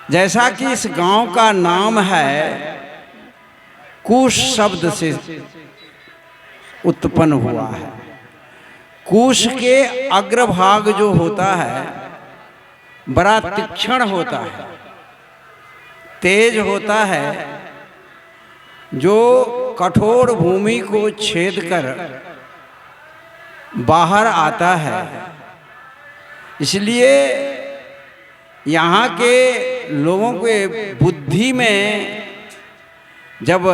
जैसा कि इस गांव का नाम है कुश शब्द से उत्पन्न हुआ है। कुश के अग्रभाग जो होता है बड़ा तीक्ष्ण होता है, तेज होता है, जो कठोर भूमि को छेद कर बाहर आता है। इसलिए यहाँ के लोगों के बुद्धि में जब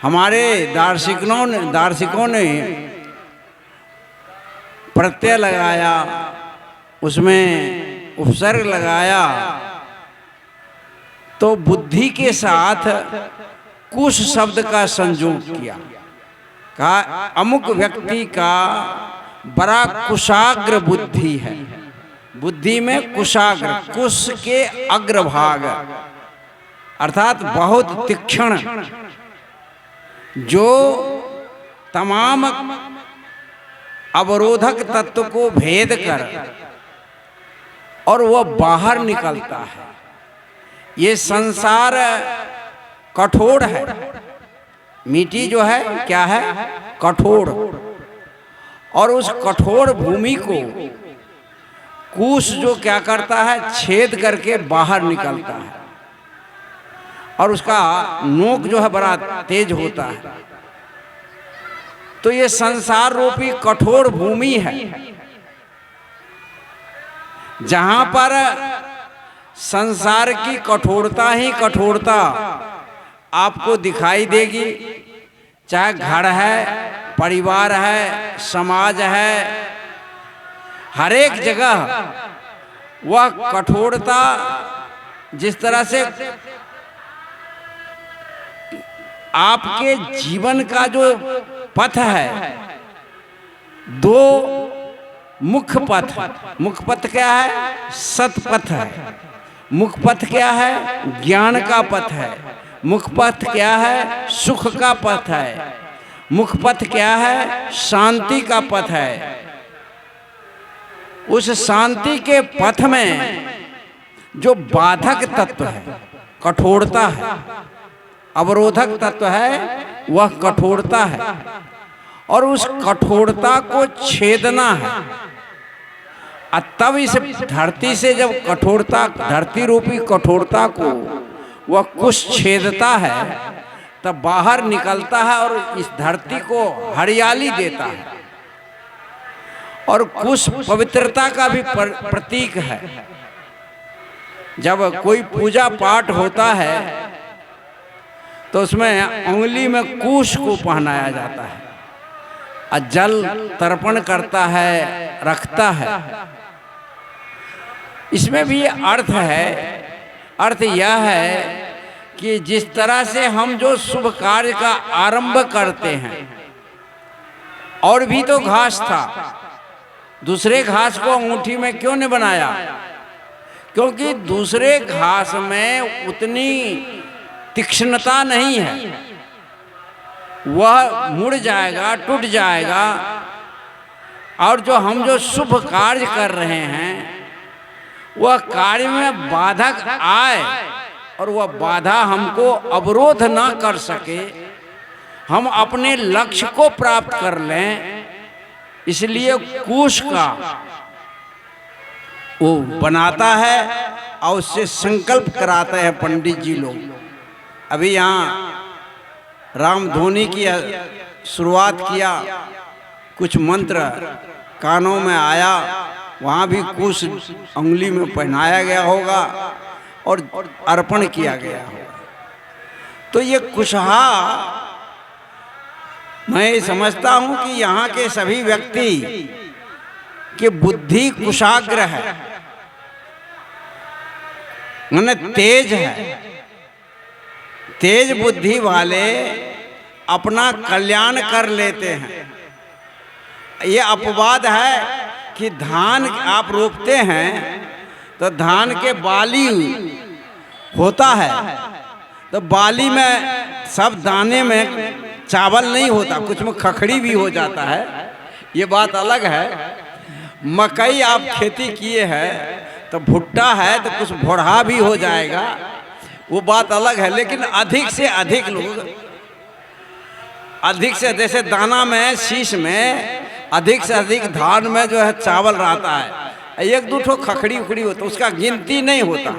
हमारे दार्शनिकों ने प्रत्यय लगाया, उसमें उपसर्ग लगाया, तो बुद्धि के साथ कुश शब्द का संयोग किया। कहा अमुक व्यक्ति का बड़ा कुशाग्र बुद्धि है। बुद्धि में कुशाग्र, कुश के अग्रभाग अर्थात बहुत तीक्ष्ण, जो तमाम अवरोधक तत्व को भेद कर और वह बाहर निकलता है। ये संसार कठोर है। मिट्टी जो है क्या है? कठोर। और उस कठोर भूमि को कुश जो क्या करता है? छेद करके बाहर निकलता है और उसका नोक जो है बड़ा तेज होता है। तो ये संसार रूपी कठोर भूमि है, जहां पर संसार की कठोरता ही कठोरता आपको दिखाई देगी। चाहे घर है, परिवार है, समाज है, हर एक जगह वह कठोरता जिस तरह से आपके जीवन का जो पथ है, दो मुख्य पथ। मुख्य पथ क्या है? सतपथ है। मुख्य पथ क्या है? ज्ञान का पथ है। मुख्य पथ क्या है? सुख का पथ है। मुख्य पथ क्या है? शांति का पथ है। उस शांति के पथ में जो बाधक तत्व है, कठोरता है, अवरोधक तत्व है, वह कठोरता है। और उस कठोरता को छेदना है। तब इस धरती से जब कठोरता, धरती रूपी कठोरता को वह कुश छेदता है, तब बाहर निकलता है और इस धरती को हरियाली देता है। और कुश पवित्रता का भी प्रतीक है। जब कोई पूजा पाठ होता है तो उसमें उंगली में कुश को पहनाया जाता है और जल तर्पण करता है, रखता है। इसमें भी अर्थ है। अर्थ यह है कि जिस तरह से हम जो शुभ कार्य का आरंभ करते हैं, और भी तो घास था, दूसरे घास को अंगूठी में क्यों नहीं बनाया? क्योंकि दूसरे घास में उतनी तीक्ष्णता नहीं है, वह मुड़ जाएगा, टूट जाएगा। और जो हम जो शुभ कार्य कर रहे हैं, वह कार्य में बाधक आए और वह बाधा हमको अवरोध ना कर सके, हम अपने लक्ष्य को प्राप्त कर लें। इसलिए कुश का वो बनाता है और उससे संकल्प कराते हैं पंडित जी लोग। अभी यहाँ रामधुनी की शुरुआत किया, कुछ मंत्र कानों में आया, वहाँ भी कुश उंगली में पहनाया गया होगा और अर्पण किया गया होगा। तो ये कुशहा, मैं समझता हूँ कि यहाँ के सभी व्यक्ति की बुद्धि कुशाग्र है, माने तेज है। तेज बुद्धि वाले अपना कल्याण कर लेते हैं। ये अपवाद है कि धान आप रोपते हैं तो धान के बाली होता है, तो बाली में सब दाने में चावल नहीं होता, कुछ में खखड़ी भी हो जाता है, ये बात अलग है। मकई आप खेती किए हैं तो भुट्टा है तो कुछ भोरहा भी हो जाएगा, वो बात अलग है। लेकिन अधिक से अधिक लोग, अधिक से, जैसे दाना में, शीश में अधिक से अधिक धान में जो है चावल रहता है, एक दो ठो खखड़ी उखड़ी होता, उसका गिनती नहीं होता।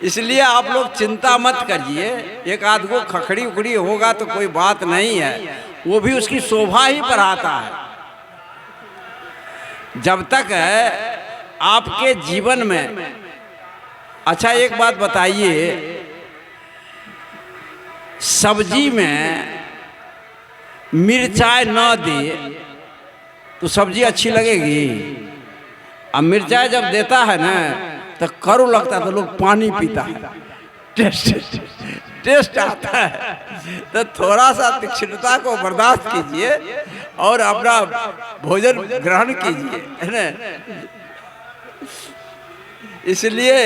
इसलिए आप लोग चिंता मत करिए, एक आध को खखड़ी उखड़ी होगा तो कोई बात नहीं है, वो भी उसकी शोभा ही बढ़ाता है। जब तक आपके जीवन में, अच्छा एक बात बताइए, सब्जी में मिर्चाई न दे तो सब्जी अच्छी लगेगी? अब मिर्चाई जब देता है ना तो कड़ू लगता है, तो लोग पानी पीता है, टेस्ट आता है। तो थोड़ा सा तीक्ष्णता को बर्दाश्त कीजिए और अपना भोजन ग्रहण कीजिए, है ना। इसलिए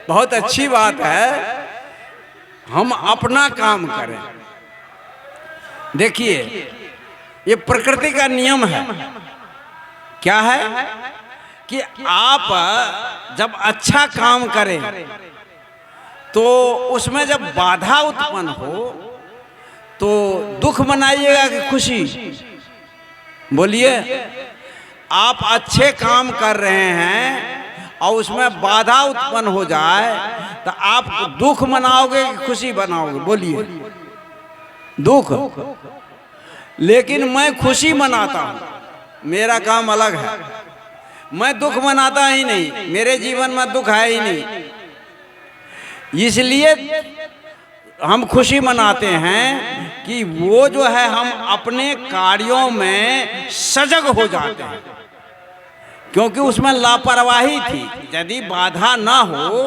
बहुत अच्छी बात है हम अपना काम करें। देखिए ये प्रकृति का नियम है, क्या है कि आप जब अच्छा काम करें तो उसमें जब बाधा उत्पन्न हो तो दुख मनाइएगा कि खुशी? बोलिए। आप अच्छे काम कर रहे हैं और उसमें बाधा उत्पन्न हो जाए तो आप दुख मनाओगे कि खुशी बनाओगे? बोलिए। दुख। लेकिन मैं खुशी मनाता हूं, मेरा काम अलग है। मैं दुख मनाता ही नहीं, मेरे जीवन में दुख है ही नहीं, इसलिए हम खुशी मनाते हैं कि वो जो है हम अपने कार्यों में सजग हो जाते हैं, क्योंकि उसमें लापरवाही थी। यदि बाधा ना हो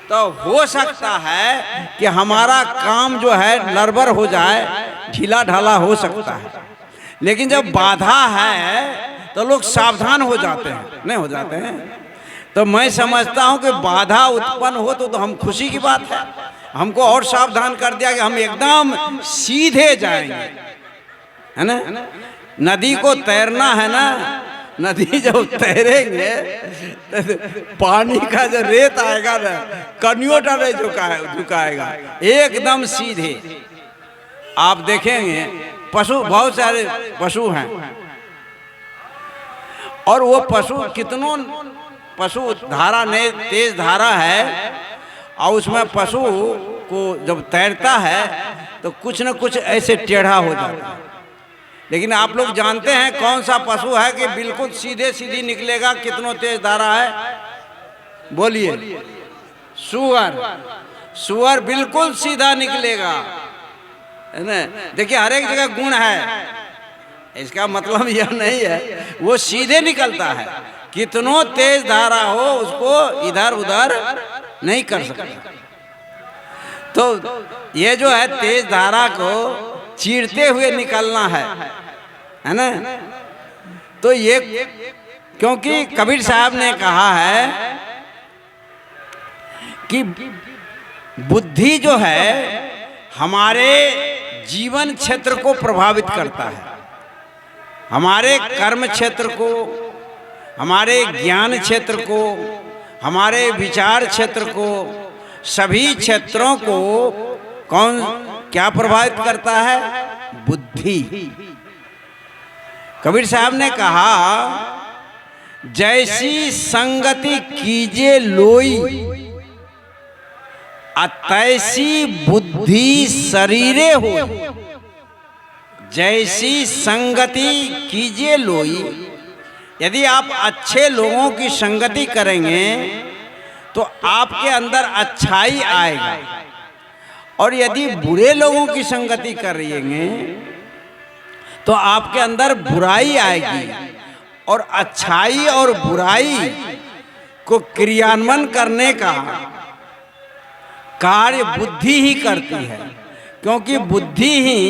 तो हो सकता है कि हमारा काम जो है लड़बड़ हो जाए, ढीला ढाला हो सकता है। लेकिन जब बाधा है तो लोग सावधान हो जाते हैं, नहीं हो जाते हैं? तो मैं समझता हूं कि बाधा उत्पन्न हो तो हम खुशी की बात है। हमको और सावधान कर दिया कि हम एकदम सीधे जाएंगे, है ना। नदी को तैरना है ना, नदी जब तैरेंगे तो पानी का जो रेत आएगा ना, कनियोटा नहीं झुकाएगा, एकदम सीधे। आप देखेंगे पशु, बहुत सारे पशु हैं और वो पशु कितनों, पशु धारा ने तेज धारा है और उसमें पशु को जब तैरता है तो कुछ न कुछ ऐसे टेढ़ा हो जाता है। लेकिन आप लोग जानते हैं कौन सा पशु है कि बिल्कुल सीधे सीधी निकलेगा, कितनों तेज धारा है? बोलिए। सुअर। सुअर बिल्कुल सीधा निकलेगा, है ना। देखिए हर एक जगह गुण है, इसका मतलब यह नहीं है वो सीधे निकलता है, कितनों तेज धारा हो उसको इधर उधर नहीं कर सकता। तो ये जो है तेज धारा को चीरते हुए निकलना है ना। तो ये क्योंकि कबीर साहब ने कहा है कि बुद्धि जो है हमारे जीवन क्षेत्र को प्रभावित करता है, हमारे कर्म क्षेत्र को, हमारे ज्ञान क्षेत्र को, हमारे विचार क्षेत्र को, सभी क्षेत्रों को कौन क्या प्रभावित करता है? बुद्धि। कबीर साहब ने कहा जैसी संगति कीजे लोई तैसी बुद्धि शरीरे हो। जैसी संगति कीजिए लोई, यदि आप अच्छे लोगों की संगति करेंगे तो आपके अंदर अच्छाई आएगा, और यदि बुरे लोगों की संगति करेंगे तो आपके अंदर बुराई आएगी। और अच्छाई और बुराई को क्रियान्वयन करने का कार्य बुद्धि ही करती है, क्योंकि बुद्धि ही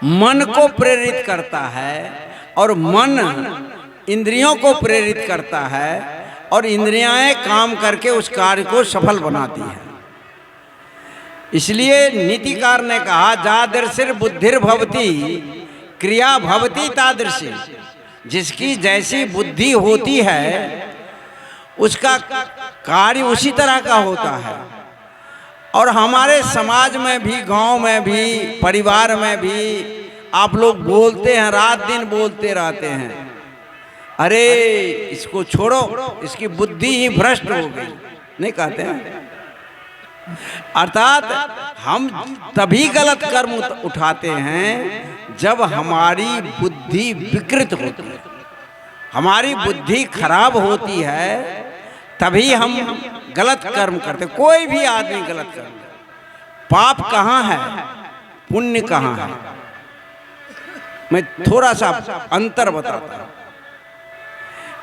मन को प्रेरित करता है और मन इंद्रियों को प्रेरित करता है और इंद्रियाएं काम करके उस कार्य को सफल बनाती हैं। इसलिए नीतिकार ने कहा जादृशिर बुद्धिर्भवति क्रिया भवति तादृशी, जिसकी जैसी बुद्धि होती है उसका कार्य उसी तरह का होता है। और हमारे समाज में भी, गांव में भी, परिवार में भी आप लोग बोलते हैं, रात दिन बोलते रहते हैं, अरे इसको छोड़ो, इसकी बुद्धि ही भ्रष्ट हो गई, नहीं कहते हैं? अर्थात हम तभी गलत कर्म उठाते हैं जब हमारी बुद्धि विकृत होती है, हमारी बुद्धि खराब होती है, तभी हम गलत कर्म करते। कोई भी आदमी गलत कर्म, पाप कहाँ है, पुण्य कहाँ है? मैं थोड़ा सा अंतर बताता हूं।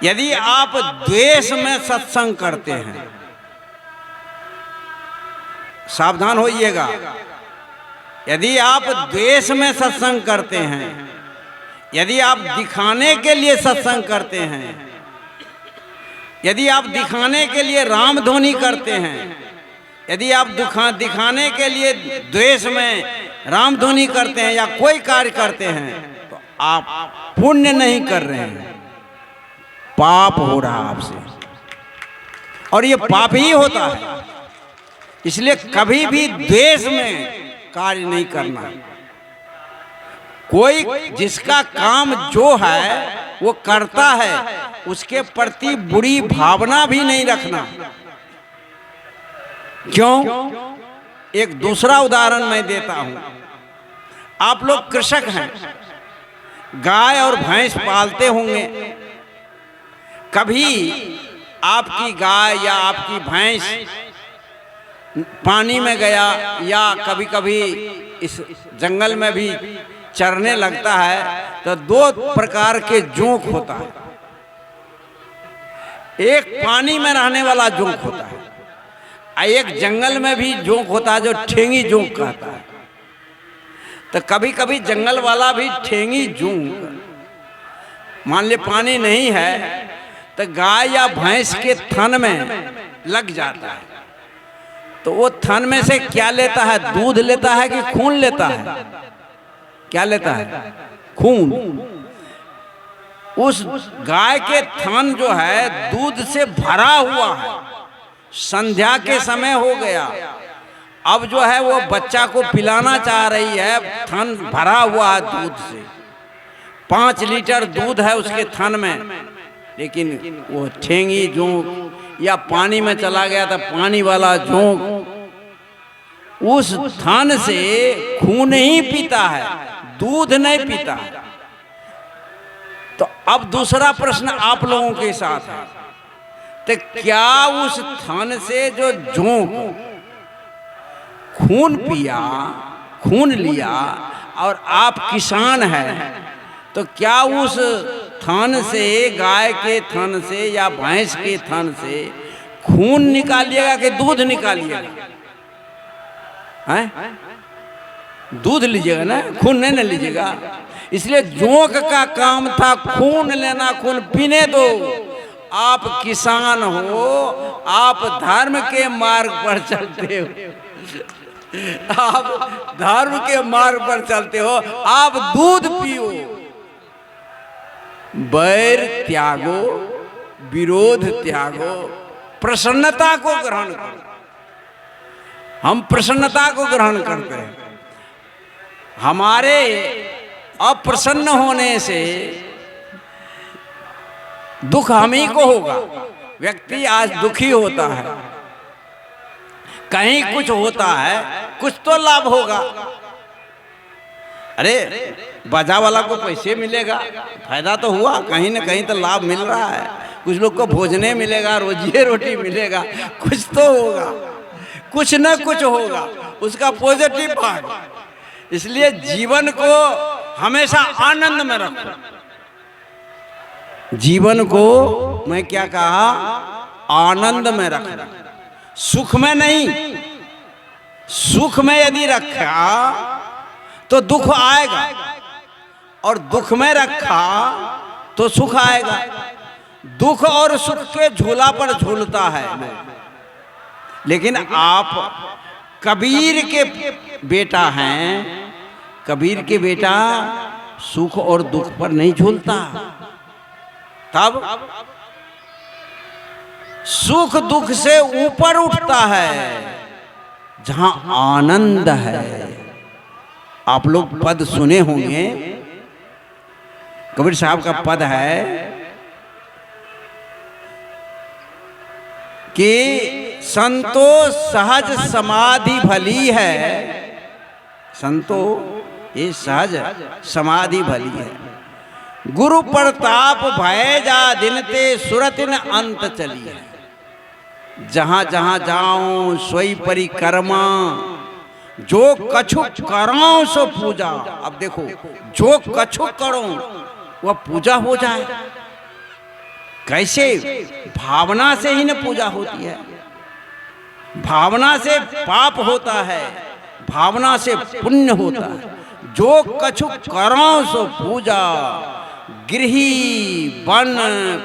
यदि आप द्वेष में सत्संग करते हैं, सावधान होइएगा, यदि आप द्वेष में सत्संग करते हैं, यदि आप दिखाने के लिए सत्संग करते हैं, यदि आप दिखाने के लिए राम ध्वनि करते हैं, यदि आप दिखाने के लिए द्वेष में राम ध्वनि करते हैं या कोई कार्य करते हैं, तो आप पुण्य नहीं कर रहे हैं, पाप हो रहा आपसे, और ये पाप ही होता है। इसलिए कभी भी द्वेष में कार्य नहीं करना। कोई जिसका काम जो है वो करता है, उसके प्रति बुरी भावना भी नहीं रखना। क्यों? एक दूसरा उदाहरण मैं देता हूं। आप लोग कृषक हैं, गाय और भैंस पालते होंगे। कभी आपकी गाय या आपकी भैंस पानी में गया, या कभी कभी इस जंगल में भी चरने लगता है, तो दो प्रकार के जोंक होता है। एक पानी में रहने वाला जोंक होता है, एक जंगल में भी जोंक होता है जो ठेंगी जोंक कहता है। तो कभी कभी जंगल वाला भी ठेंगी जोंक, मान ले पानी नहीं है तो गाय या भैंस के थन में लग जाता है, तो वो थन में से क्या लेता है? दूध लेता है कि खून लेता है? क्या लेता है? खून। उस गाय के थन जो है दूध से भरा हुआ है, संध्या के समय हो गया, अब जो है वो बच्चा को पिलाना चाह रही है, थन भरा हुआ है दूध से, 5 लीटर दूध है उसके थन में, लेकिन वो ठेंगी जोंक या पानी में चला गया था पानी वाला जोंक उस थन से खून ही पीता है, दूध नहीं पीता है। तो अब दूसरा प्रश्न आप लोगों के साथ है, तो क्या उस थन से जो जोंक खून पिया, खून लिया, और आप किसान हैं, तो क्या उस थन से, गाय के थन से या भैंस के थन से खून निकालिएगा कि दूध निकालिएगा? हैं? दूध लीजिएगा ना, खून नहीं लीजिएगा। इसलिए जोंक का काम था खून लेना, खून पीने दो। आप किसान हो, आप धर्म के मार्ग पर चलते हो, आप धर्म के मार्ग पर चलते हो, आप दूध पियो। बैर त्यागो, विरोध त्यागो, प्रसन्नता को ग्रहण करो। हम प्रसन्नता को ग्रहण करते हैं। हमारे अप्रसन्न होने से दुख हम ही को होगा। व्यक्ति आज दुखी होता है, कहीं कुछ होता है, कुछ तो लाभ होगा। अरे बाजा वाला को पैसे मिलेगा, फायदा तो हुआ, कहीं ना कहीं तो लाभ मिल रहा है। कुछ लोग को भोजने मिलेगा, रोजी रोटी मिलेगा, कुछ तो होगा, कुछ न कुछ होगा, उसका पॉजिटिव पार्ट। इसलिए जीवन को हमेशा आनंद में रखो। जीवन को मैं क्या कहा? आनंद में रखना, सुख में नहीं। सुख में यदि रखा तो दुख आएगा, और दुख में रखा तो सुख आएगा। दुख और सुख के झूला पर झूलता है। लेकिन आप कबीर के बेटा हैं, कबीर के बेटा सुख और दुख पर नहीं झूलता, तब सुख दुख से ऊपर उठता है जहां आनंद है। आप लोग पद सुने होंगे, कबीर साहब का पद है कि संतो सहज समाधि भली है, संतो ये सहज समाधि भली है, गुरु प्रताप भय जा दिन ते सुरतिन अंत चली है। जहां जहां जाऊं सोई परिक्रमा, जो कछु करो सो पूजा। अब देखो, जो कछु करो वह पूजा हो जाए। कैसे? भावना से ही न पूजा होती है, भावना से पाप होता है, भावना से पुण्य होता है। जो कछु करो सो पूजा, गृही वन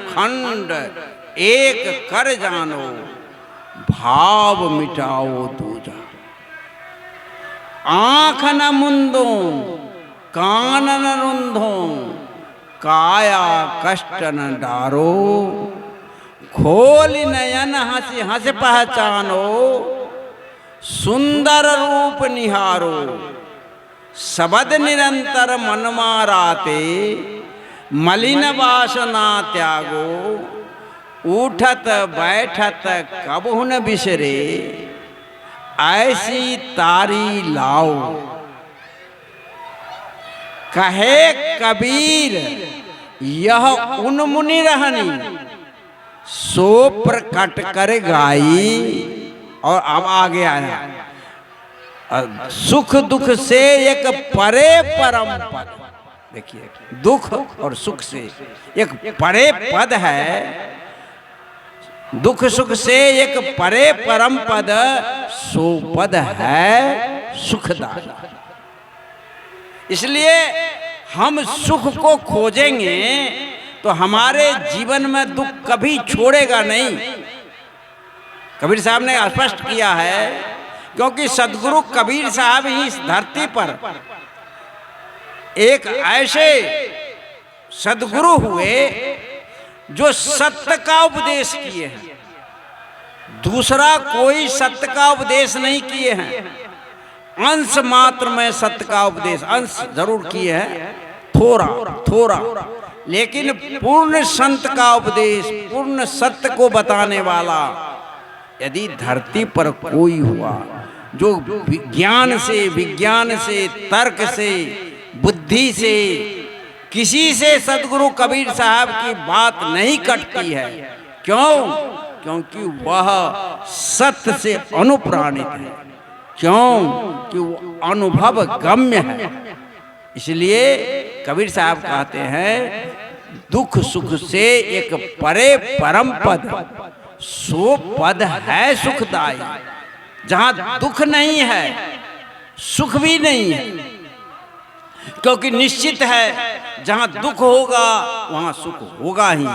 खंड एक कर जानो, भाव मिटाओ दूजा। आँख न मुंदो कान न रुंधो, काया कष्ट न डारो, खोल नयन हंसी हंस पहचानो, सुंदर रूप निहारो, शब्द निरंतर मन माराते, मलिन वासना त्यागो, उठत बैठत कबहु न बिसरे, ऐसी तारी लाओ। कहे कबीर यह उन मुनि रहनी, सो प्रकट कर गाई। और अब आगे आया, सुख दुख से एक परे परम पद। देखिए, दुख और सुख से एक परे पद है, दुख सुख से एक परे परम पद, सो पद है सुखदायी। इसलिए हम सुख को खोजेंगे तो हमारे जीवन में दुख कभी छोड़ेगा नहीं। कबीर साहब ने स्पष्ट किया है, क्योंकि सदगुरु कबीर साहब ही इस धरती पर एक ऐसे सदगुरु हुए जो सत्य का उपदेश किए हैं, दूसरा कोई सत्य का उपदेश नहीं किए हैं। अंश मात्र में सत्य का उपदेश, अंश जरूर किए हैं, थोड़ा थोड़ा, लेकिन पूर्ण संत का उपदेश, पूर्ण सत्य को बताने वाला यदि धरती पर कोई हुआ जो विज्ञान से, तर्क से, बुद्धि से, किसी से सदगुरु कबीर साहब की बात नहीं कटती है। क्यों? क्योंकि वह सत्य से अनुप्राणित है, क्यों कि वो अनुभव गम्य है। इसलिए कबीर साहब कहते हैं, दुख सुख से एक परे परम पद, सो पद है सुखदायी। जहां दुख नहीं है, सुख भी नहीं है, क्योंकि निश्चित है जहां दुख होगा वहां सुख होगा ही,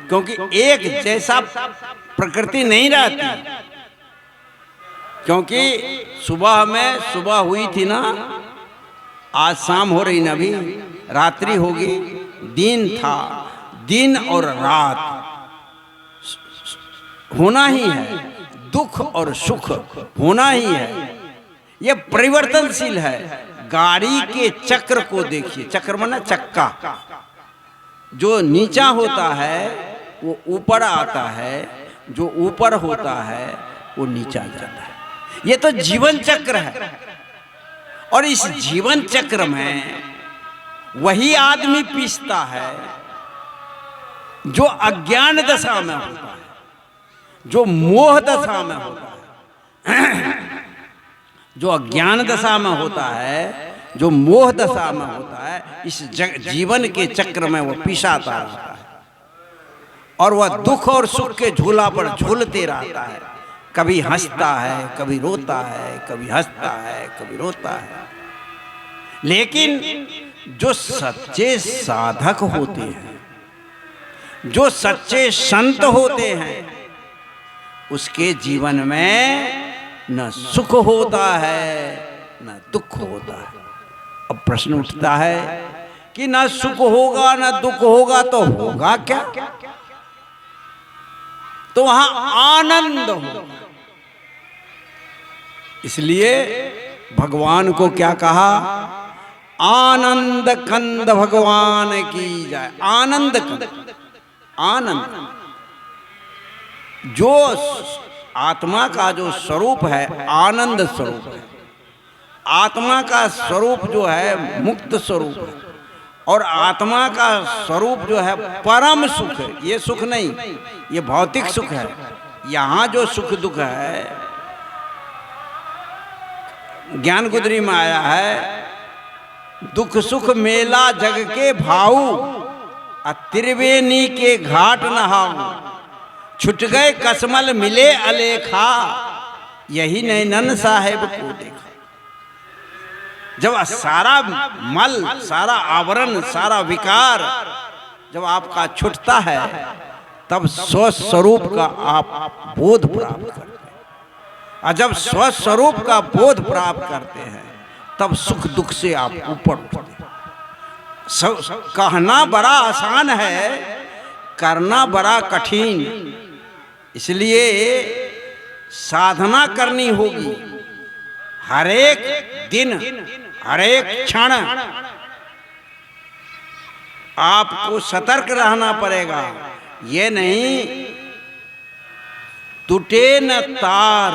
क्योंकि एक जैसा प्रकृति नहीं रहती। क्योंकि सुबह हुई थी ना, आज शाम हो रही ना, अभी रात्रि होगी, दिन था, दिन और रात होना ही है, दुख और सुख होना ही है। यह परिवर्तनशील है। गाड़ी के चक्र को देखिए, चक्र माना चक्का, जो नीचा होता है वो ऊपर आता है, जो ऊपर होता है वो नीचा जाता है। ये तो जीवन चक्र है, और इस जीवन चक्र में वही आदमी पिसता है जो अज्ञान दशा में होता है, जो मोह दशा में होता है, जो अज्ञान दशा में होता है, जो मोह दशा में होता है। इस जीवन के चक्र में वो पिसाता रहता है, और वह दुख और सुख के झूला पर झूलते रहता है। कभी हंसता है, कभी रोता है, कभी हंसता है, कभी रोता है। लेकिन जो सच्चे साधक होते हैं, जो सच्चे संत होते हैं, उसके जीवन में न सुख होता है न दुख होता है। अब प्रश्न उठता है कि ना सुख होगा ना दुख होगा, तो होगा क्या? तो वहां आनंद होगा। इसलिए भगवान को क्या कहा? आनंद कंद भगवान की जाए। आनंद कंद, आनंद जो आत्मा का जो स्वरूप है, आनंद स्वरूप है। आत्मा का स्वरूप जो है मुक्त स्वरूप है, और आत्मा का स्वरूप जो है परम सुख है। ये सुख नहीं, ये भौतिक सुख है। यहाँ जो सुख दुख है, ज्ञान गुदरी में आया है, दुख सुख मेला जग के भाऊ, त्रिवेणी के घाट नहाऊ, छुट गए कसमल मिले अलेखा, यही नैनन साहेब को देखा। जब सारा मल, सारा आवरण, सारा विकार जब आपका छूटता है, तब स्वस्वरूप का आप बोध प्राप्त करते हैं। और जब स्वस्वरूप का बोध प्राप्त करते हैं, तब सुख दुख से आप ऊपर उठते हैं। कहना बड़ा आसान है, करना बड़ा कठिन। इसलिए साधना करनी होगी। हर एक दिन, हर एक क्षण आपको सतर्क रहना पड़ेगा। ये नहीं टूटे न तार,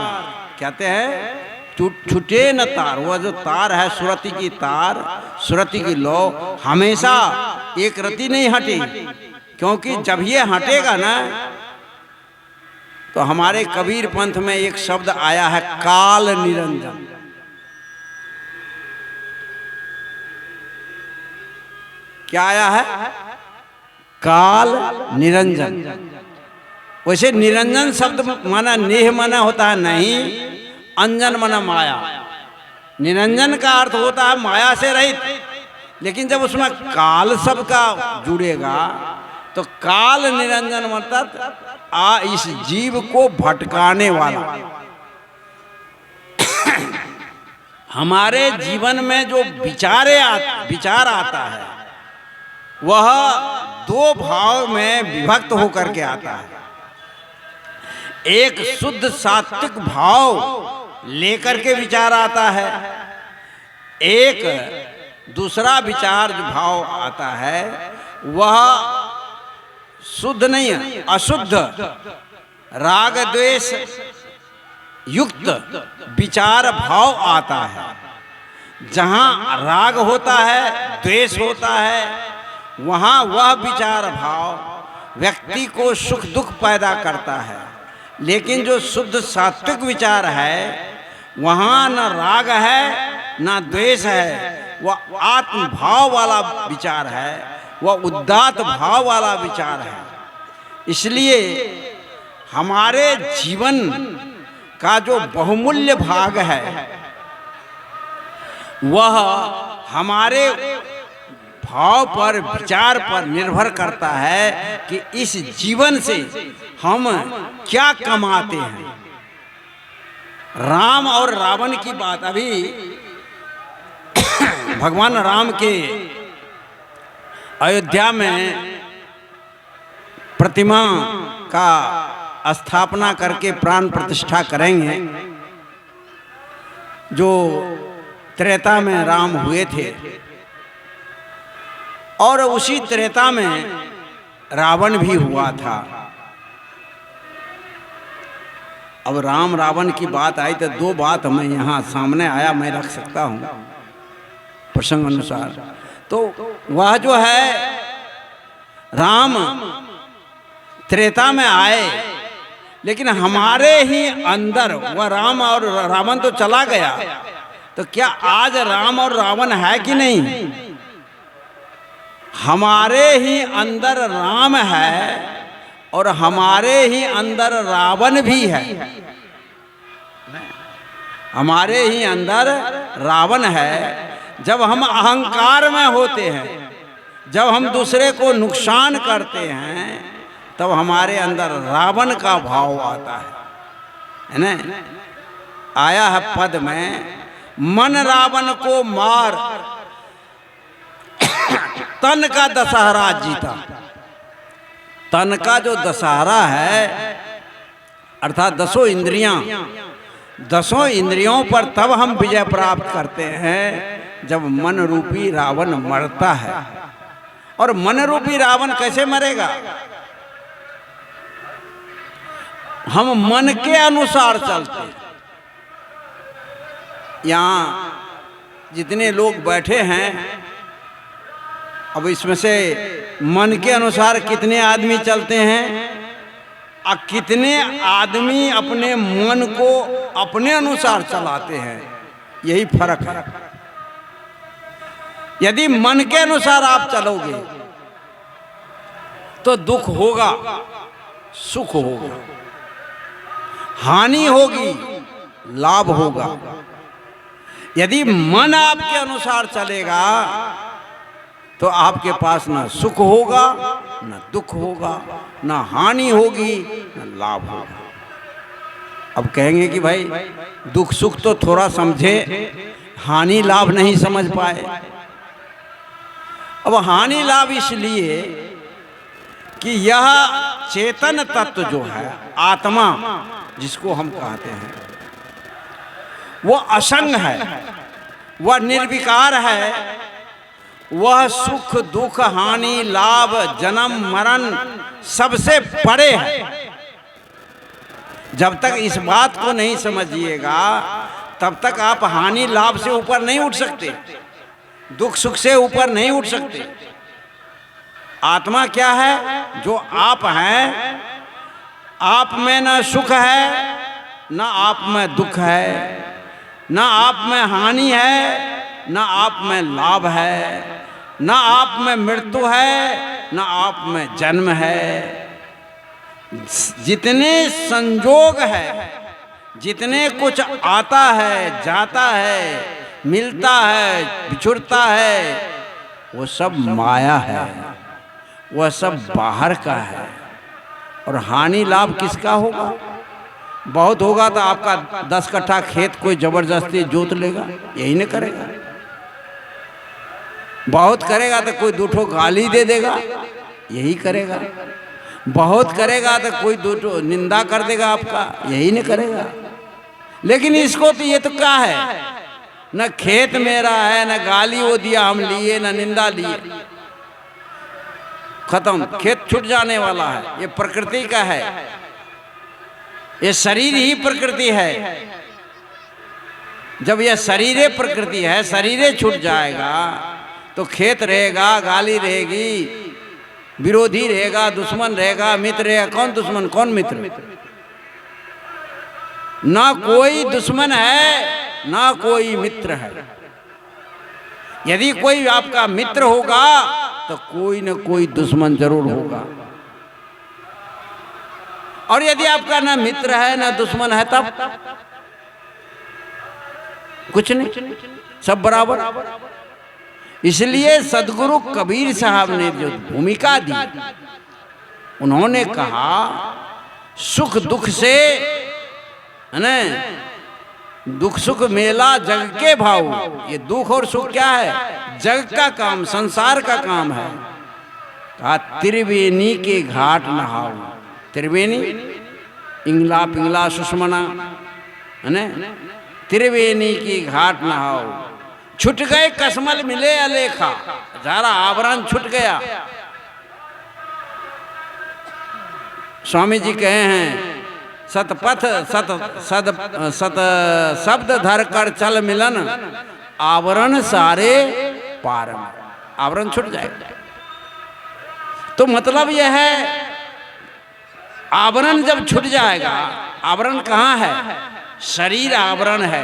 कहते हैं छूटे न तार। वह जो तार है सुरति की तार, सुरति की लौ, हमेशा एक रति नहीं हटेगी। क्योंकि जब ये हटेगा ना, तो हमारे कबीर पंथ में एक शब्द आया है, काल निरंजन। क्या आया है? काल निरंजन। वैसे निरंजन शब्द माना नेह माना होता है नहीं, अंजन माना माया। निरंजन का अर्थ होता है माया से रहित। लेकिन जब उसमें काल शब्द का जुड़ेगा, तो काल निरंजन मतलब इस जीव को भटकाने वाला। हमारे जीवन में जो विचार आता है, वह दो भाव में विभक्त होकर के आता है। एक शुद्ध सात्विक भाव लेकर के विचार आता है, एक दूसरा विचार जो भाव आता है, वह शुद्ध नहीं है, अशुद्ध राग द्वेष युक्त विचार भाव आता है। जहाँ राग होता है, द्वेष होता है, वहाँ वह विचार भाव व्यक्ति को सुख दुख पैदा करता है। लेकिन जो शुद्ध सात्विक विचार है, वहाँ न राग है न द्वेष है, वह आत्म भाव वाला विचार है, वह उदात्त भाव वाला विचार है। इसलिए हमारे जीवन का जो बहुमूल्य भाग है, वह हमारे भाव पर, विचार पर निर्भर करता है कि इस जीवन से हम क्या कमाते हैं। राम और रावण की बात, अभी भगवान राम के अयोध्या में प्रतिमा का स्थापना करके प्राण प्रतिष्ठा करेंगे। जो त्रेता में राम हुए थे, और उसी त्रेता में रावण भी हुआ था। अब राम रावण की बात आई तो दो बात हमें यहाँ सामने आया, मैं रख सकता हूँ प्रसंग अनुसार। तो वह जो है राम त्रेता में आए, लेकिन हमारे ही अंदर वह राम और रावण तो चला गया, तो क्या आज राम और रावण है कि नहीं? हमारे ही अंदर राम है और हमारे ही अंदर रावण भी है। हमारे ही अंदर रावण है। जब हम अहंकार में होते हैं, जब हम दूसरे को नुकसान करते हैं, तब हमारे अंदर रावण का भाव आता है ना। आया है पद में, मन रावण को मार तन का दशहरा जीता। तन का जो दशहरा है अर्थात दसों इंद्रियों पर तब हम विजय प्राप्त करते हैं जब मन रूपी रावण मरता है। और मन रूपी रावण कैसे मरेगा? हम मन के अनुसार चलते हैं। यहाँ जितने लोग बैठे हैं, अब इसमें से मन के अनुसार कितने आदमी चलते हैं और कितने आदमी अपने मन को अपने अनुसार चलाते हैं, यही फर्क है। यदि मन के अनुसार आप चलोगे तो दुख होगा, सुख होगा, हानि होगी, लाभ होगा। यदि मन आपके अनुसार चलेगा तो आपके पास ना सुख होगा, ना दुख होगा, ना हानि होगी, ना लाभ होगा। अब कहेंगे कि भाई दुख सुख तो थोड़ा समझे, हानि लाभ नहीं समझ पाए। अब हानि लाभ इसलिए कि यह चेतन तत्व जो है, आत्मा जिसको हम कहते हैं, वो असंग है, वह निर्विकार है, वह सुख दुख हानि लाभ जन्म मरण सबसे परे है। जब तक इस बात को नहीं समझिएगा तब तक आप हानि लाभ से ऊपर नहीं उठ सकते, दुख सुख से ऊपर नहीं उठ सकते। आत्मा क्या है? जो आप हैं, आप में ना सुख है, ना आप में दुख है, ना आप में हानि है, ना आप में लाभ है, ना आप में मृत्यु है, ना आप में जन्म है। जितने संजोग है, जितने कुछ आता है, जाता है, मिलता है, बिछुड़ता है, वो सब माया है, वह सब बाहर का है। और हानि लाभ किसका होगा? बहुत होगा तो आपका 10 कट्ठा खेत कोई जबरदस्ती जोत लेगा, यही नहीं करेगा। बहुत करेगा तो कोई दूठो गाली दे देगा, यही करेगा। बहुत करेगा तो कोई दूठो निंदा कर देगा आपका, यही नहीं करेगा। लेकिन इसको तो ये तो क्या है, न खेत मेरा है, न गाली वो दिया हम लिए, न निंदा लिए, खत्म, खेत छूट जाने वाला है। ये प्रकृति का है, ये शरीर ही प्रकृति है। जब यह शरीर प्रकृति है, शरीर छूट जाएगा तो खेत रहेगा, गाली रहेगी, विरोधी रहेगा, दुश्मन रहेगा, मित्र रहेगा। कौन दुश्मन कौन मित्र? ना कोई दुश्मन है, ना कोई मित्र है। यदि कोई आपका मित्र होगा तो कोई न कोई दुश्मन जरूर होगा। और यदि आपका ना मित्र है ना दुश्मन है, तब कुछ नहीं, सब बराबर। इसलिए सदगुरु कबीर साहब ने जो भूमिका दी, उन्होंने कहा सुख दुख से, है ना, दुख सुख मेला जग के भाव। ये दुख और सुख क्या है? जग का काम, संसार का काम है। कहा त्रिवेणी के घाट नहाओ। त्रिवेणी इंगला पिंगला सुषमना, है ना, त्रिवेणी की घाट नहाओ। छुट गए कसमल मिले अलेखा, सारा आवरण छुट गया। स्वामी जी कहे हैं सतपथ सत शब्द धर कर चल मिलन, आवरण सारे पार। आवरण छुट जाएगा। तो मतलब यह है, आवरण जब छूट जाएगा, आवरण कहाँ है? शरीर आवरण है।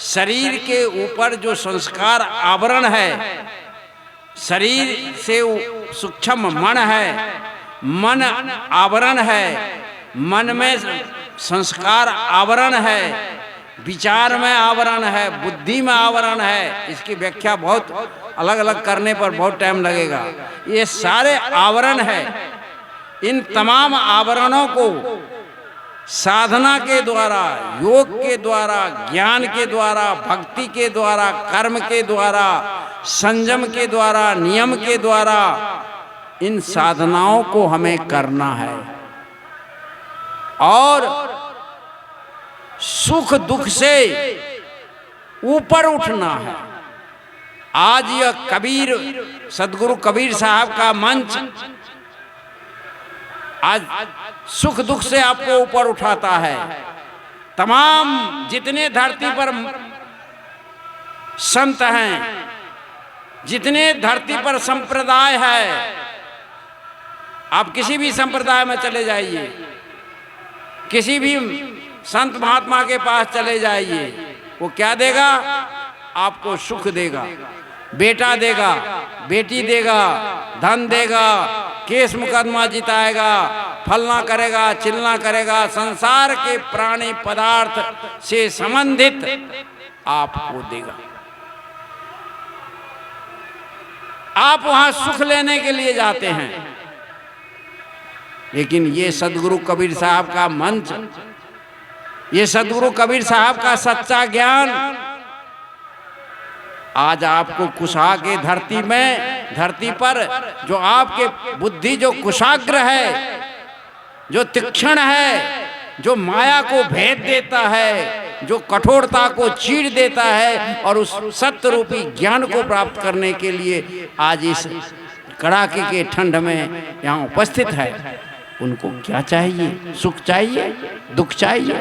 शरीर के ऊपर जो संस्कार आवरण है, शरीर से सूक्ष्म मन है, मन आवरण है, मन में संस्कार आवरण है, विचार में आवरण है, बुद्धि में आवरण है। इसकी व्याख्या बहुत अलग अलग करने पर बहुत टाइम लगेगा। ये सारे आवरण है। इन तमाम आवरणों को साधना के द्वारा, योग के द्वारा, ज्ञान के द्वारा, भक्ति के द्वारा, कर्म के द्वारा संयम के द्वारा, नियम के द्वारा इन साधनाओं को हमें करना है और सुख दुख से ऊपर उठना है। आज यह कबीर, सदगुरु कबीर साहब का मंच आज सुख दुख से आपको ऊपर उठाता है। तमाम जितने धरती पर संत हैं, जितने धरती पर संप्रदाय है, आप किसी भी संप्रदाय में चले जाइए, किसी भी संत महात्मा के पास चले जाइए, वो क्या देगा? आपको सुख देगा, बेटा देगा, बेटी देगा, धन देगा, केस मुकदमा जिताएगा, फलना करेगा, चिलना करेगा, संसार के प्राणी पदार्थ से संबंधित आपको देगा। आप वहां सुख लेने के लिए जाते हैं, लेकिन ये सदगुरु कबीर साहब का मंच, ये सदगुरु कबीर साहब का सच्चा ज्ञान आज आपको कुशा के धरती पर जो आपके बुद्धि जो कुशाग्र है, जो तीक्ष्ण है, जो माया को भेद देता है, जो कठोरता को चीर देता है और उस सत्य रूपी ज्ञान को प्राप्त करने के लिए आज इस कड़ाके के ठंड में यहाँ उपस्थित है। उनको क्या चाहिए? सुख चाहिए, दुख चाहिए?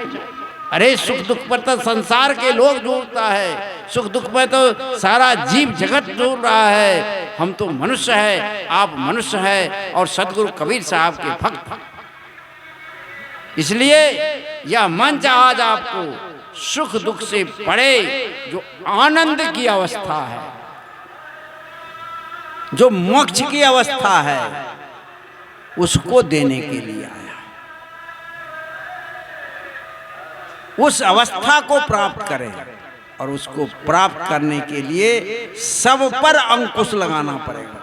अरे सुख दुख पर तो संसार के लोग जोड़ता है, सुख दुख में तो सारा जीव जगत जोड़ रहा है। हम तो मनुष्य है, आप मनुष्य है और सदगुरु कबीर साहब के भक्त। इसलिए यह मंच आज आपको सुख दुख से परे जो आनंद की अवस्था है, जो मोक्ष की अवस्था है, उसको देने के लिए आया। उस अवस्था को प्राप्त करें और उसको प्राप्त करने के लिए सब पर अंकुश लगाना पड़ेगा।